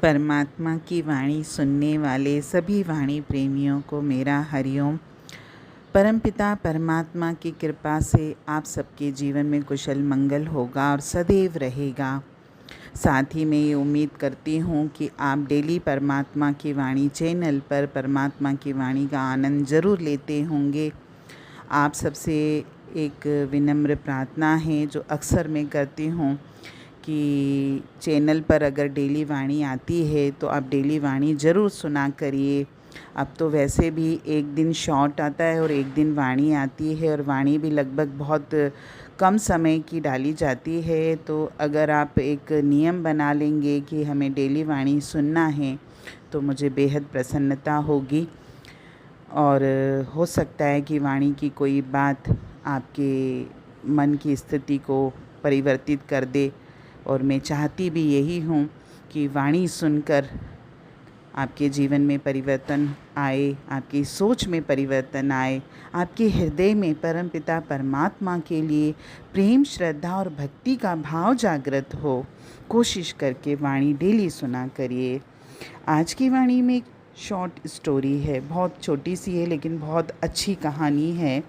परमात्मा की वाणी सुनने वाले सभी वाणी प्रेमियों को मेरा हरिओम। परमपिता परमात्मा की कृपा से आप सबके जीवन में कुशल मंगल होगा और सदैव रहेगा। साथ ही मैं ये उम्मीद करती हूँ कि आप डेली परमात्मा की वाणी चैनल पर परमात्मा की वाणी का आनंद ज़रूर लेते होंगे। आप सबसे एक विनम्र प्रार्थना है जो अक्सर मैं करती हूँ कि चैनल पर अगर डेली वाणी आती है तो आप डेली वाणी ज़रूर सुना करिए। अब तो वैसे भी एक दिन शॉर्ट आता है और एक दिन वाणी आती है, और वाणी भी लगभग बहुत कम समय की डाली जाती है। तो अगर आप एक नियम बना लेंगे कि हमें डेली वाणी सुनना है तो मुझे बेहद प्रसन्नता होगी, और हो सकता है कि वाणी की कोई बात आपके मन की स्थिति को परिवर्तित कर दे। और मैं चाहती भी यही हूँ कि वाणी सुनकर आपके जीवन में परिवर्तन आए, आपकी सोच में परिवर्तन आए, आपके हृदय में परमपिता परमात्मा के लिए प्रेम, श्रद्धा और भक्ति का भाव जागृत हो। कोशिश करके वाणी डेली सुना करिए। आज की वाणी में एक शॉर्ट स्टोरी है, बहुत छोटी सी है लेकिन बहुत अच्छी कहानी है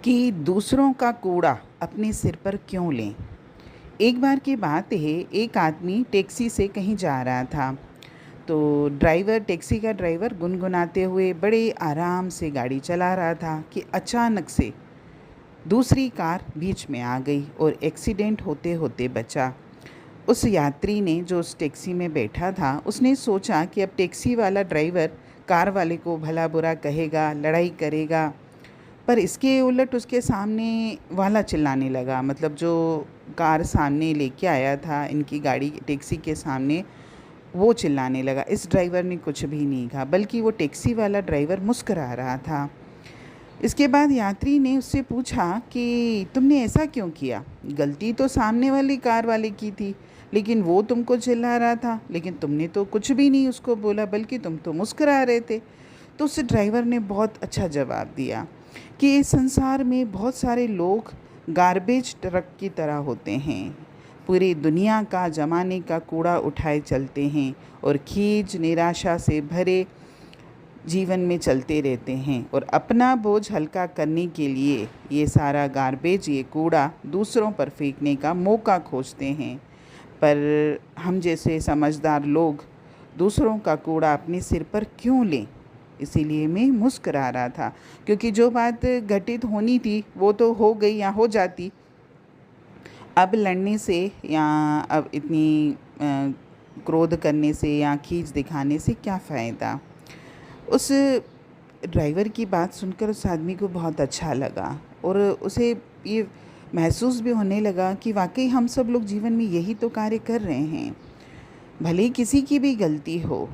कि दूसरों का कूड़ा अपने सिर पर क्यों लें। एक बार की बात है, एक आदमी टैक्सी से कहीं जा रहा था। तो टैक्सी का ड्राइवर गुनगुनाते हुए बड़े आराम से गाड़ी चला रहा था कि अचानक से दूसरी कार बीच में आ गई और एक्सीडेंट होते होते बचा। उस यात्री ने, जो उस टैक्सी में बैठा था, उसने सोचा कि अब टैक्सी वाला ड्राइवर कार वाले को भला बुरा कहेगा, लड़ाई करेगा। पर इसके उलट उसके सामने वाला चिल्लाने लगा, मतलब जो कार सामने लेके आया था इनकी गाड़ी टैक्सी के सामने, वो चिल्लाने लगा। इस ड्राइवर ने कुछ भी नहीं कहा, बल्कि वो टैक्सी वाला ड्राइवर मुस्कुरा रहा था। इसके बाद यात्री ने उससे पूछा कि तुमने ऐसा क्यों किया? गलती तो सामने वाली कार वाले की थी, लेकिन वो तुमको चिल्ला रहा था, लेकिन तुमने तो कुछ भी नहीं उसको बोला, बल्कि तुम तो मुस्कुरा रहे थे। तो उस ड्राइवर ने बहुत अच्छा जवाब दिया कि इस संसार में बहुत सारे लोग गार्बेज ट्रक की तरह होते हैं, पूरी दुनिया का ज़माने का कूड़ा उठाए चलते हैं और खींच निराशा से भरे जीवन में चलते रहते हैं, और अपना बोझ हल्का करने के लिए ये सारा गार्बेज, ये कूड़ा दूसरों पर फेंकने का मौका खोजते हैं। पर हम जैसे समझदार लोग दूसरों का कूड़ा अपने सिर पर क्यों लें? इसीलिए मैं मुस्करा रहा था, क्योंकि जो बात घटित होनी थी वो तो हो गई या हो जाती। अब लड़ने से या अब इतनी क्रोध करने से या खींच दिखाने से क्या फ़ायदा। उस ड्राइवर की बात सुनकर उस आदमी को बहुत अच्छा लगा, और उसे ये महसूस भी होने लगा कि वाकई हम सब लोग जीवन में यही तो कार्य कर रहे हैं। भले किसी की भी गलती हो,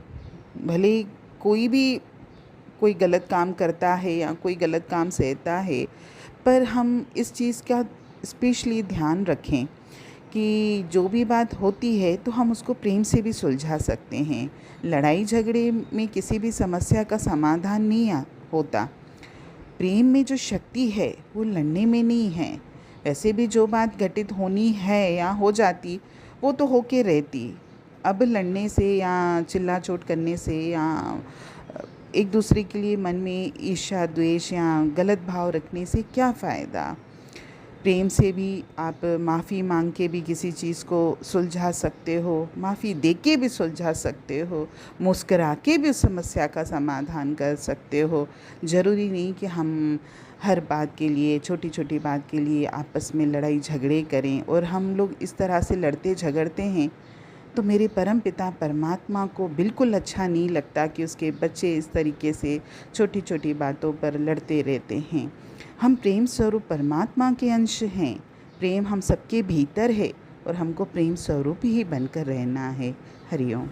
भले कोई गलत काम करता है या कोई गलत काम सहता है, पर हम इस चीज़ का स्पेशली ध्यान रखें कि जो भी बात होती है तो हम उसको प्रेम से भी सुलझा सकते हैं। लड़ाई झगड़े में किसी भी समस्या का समाधान नहीं होता। प्रेम में जो शक्ति है वो लड़ने में नहीं है। वैसे भी जो बात घटित होनी है या हो जाती वो तो होके रहती। अब लड़ने से या चिल्ला चोट करने से या एक दूसरे के लिए मन में ईर्ष्या, द्वेष या गलत भाव रखने से क्या फ़ायदा। प्रेम से भी आप माफ़ी मांग के भी किसी चीज़ को सुलझा सकते हो, माफ़ी दे के भी सुलझा सकते हो, मुस्करा के भी उस समस्या का समाधान कर सकते हो। ज़रूरी नहीं कि हम हर बात के लिए, छोटी छोटी बात के लिए आपस में लड़ाई झगड़े करें। और हम लोग इस तरह से लड़ते झगड़ते हैं तो मेरे परम पिता परमात्मा को बिल्कुल अच्छा नहीं लगता कि उसके बच्चे इस तरीके से छोटी छोटी बातों पर लड़ते रहते हैं। हम प्रेम स्वरूप परमात्मा के अंश हैं। प्रेम हम सबके भीतर है और हमको प्रेम स्वरूप ही बनकर रहना है। हरिओम।